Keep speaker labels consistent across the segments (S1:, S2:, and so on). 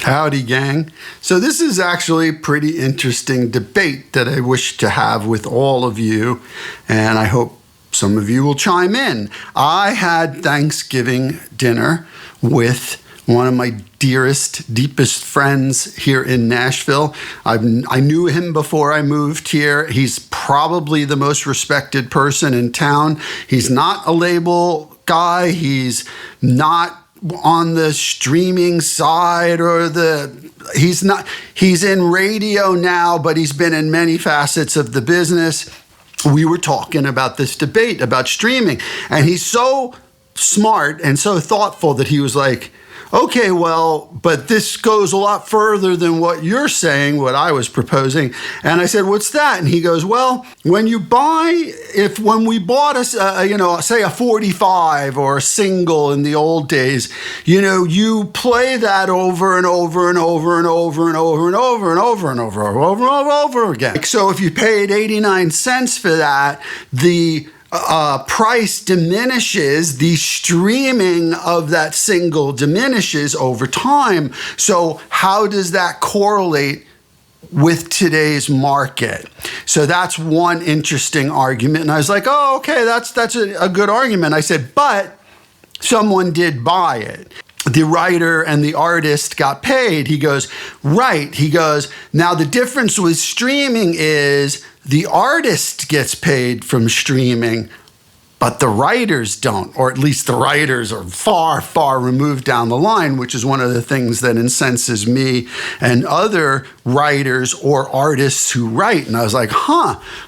S1: Howdy, gang. So this is actually a pretty interesting debate that I wish to have with all of you, and I hope some of you will chime in. I had Thanksgiving dinner with one of my dearest, deepest friends here in Nashville. I knew him before I moved here. He's probably the most respected person in town. He's not a label guy. He's not on the streaming side he's in radio now, but he's been in many facets of the business. We were talking about this debate about streaming, and he's so smart and so thoughtful that he was like, okay, well, but this goes a lot further than what you're saying, what I was proposing. And I said, what's that? And he goes, well, when we bought say a 45 or a single in the old days, you play that over and over and over and over and over and over and over and over and over and over again. So if you paid 89 cents for that, the price diminishes, the streaming of that single diminishes over time. So how does that correlate with today's market? So that's one interesting argument. And I was like, oh, okay, that's a good argument. I said, but someone did buy it. The writer and the artist got paid. He goes, right. He goes, now the difference with streaming is the artist gets paid from streaming, but the writers don't, or at least the writers are far, far removed down the line, which is one of the things that incenses me and other writers or artists who write. And I was like,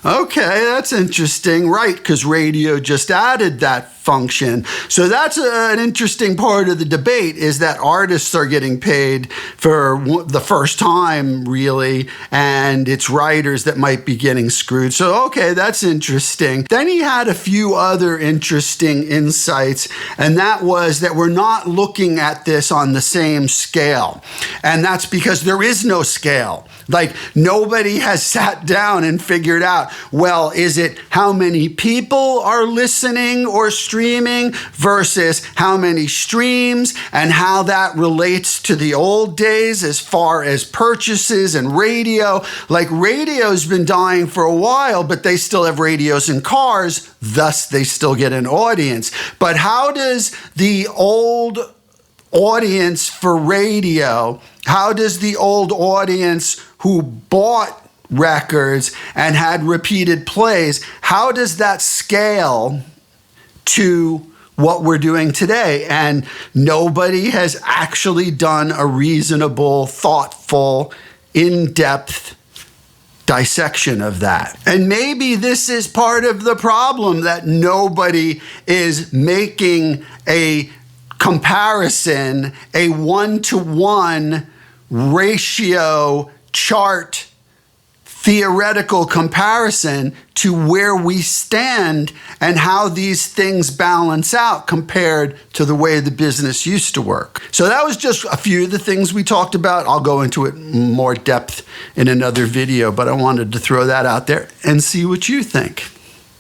S1: okay, that's interesting, right? Because radio just added that function. So that's an interesting part of the debate, is that artists are getting paid for the first time, really, and it's writers that might be getting screwed. So, okay, that's interesting. Then he had a few other interesting insights, and that was that we're not looking at this on the same scale. And that's because there is no scale. Like, nobody has sat down and figured out, well, is it how many people are listening or streaming versus how many streams, and how that relates to the old days as far as purchases and radio. Like, radio's been dying for a while, but they still have radios in cars, thus they still get an audience. But how does the old audience for radio, how does the old audience who bought records and had repeated plays, how does that scale to what we're doing today? And nobody has actually done a reasonable, thoughtful, in-depth dissection of that. And maybe this is part of the problem, that nobody is making a comparison, a one-to-one ratio chart, theoretical comparison to where we stand and how these things balance out compared to the way the business used to work. So that was just a few of the things we talked about. I'll go into it in more depth in another video, but I wanted to throw that out there and see what you think.